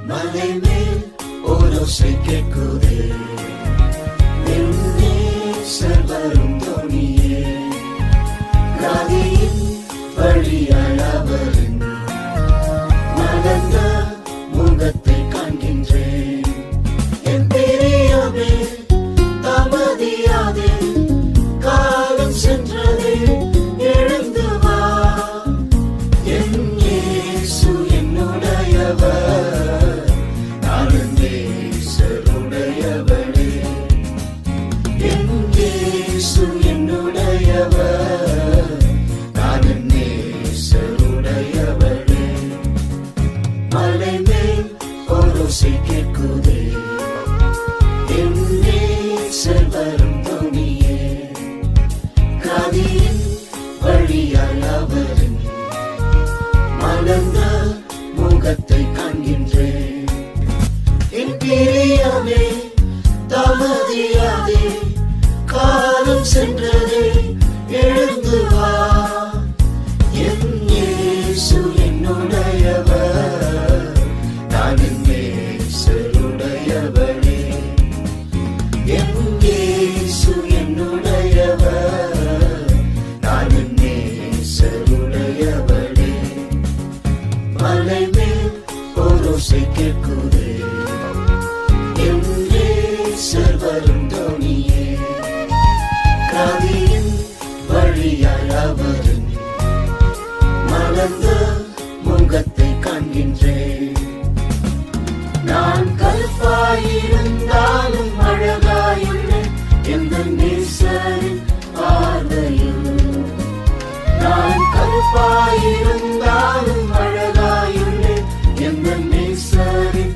மலை மேல் ஓரோசை கேட்குதே, என் நேசர் வரும் தொனியே. நதியின் வழியாய் அவரின் மலர்ந்த முகத்தை காண்கின்றேன். என் பிரியமே தாமதியாதே, காலம் சென்றதே, எழுந்து வா. என் இயேசு என்னுடையவர், நான் நேசருடையவளே. என் இயேசு என்னுடையவர், நான் நேசருடையவளே. மலை மேல் ஓரோசை கேட்குதே, என் நேசர் வரும் தொனியே. நதியின் வழியாய் அவரின் மலர்ந்த முகத்தை காண்கின்றேன். என் பிரியமே தாமதியாதே, காலம் சென்றதே, எழுந்து வா. என் இயேசு என்னுடையவர், நான் நேசருடையவளே. என் இயேசு என்னுடையவர், நான் நேசருடையவளே. மலை மேல் ஓரோசை கேட்குதே, என் நேசர் வரும் தொனியே. நதியின் வழியாய் அவரின் மலர்ந்த முகத்தை காண்கின்றேன். நான் கருப்பாயிருந்தாலும் அழகாயுள்ளேன் எந்த நேசரின் பார்வையில். நான் கருப்பாயிருந்தாலும் அழகாயுள்ளேன் எந்த நேசரின்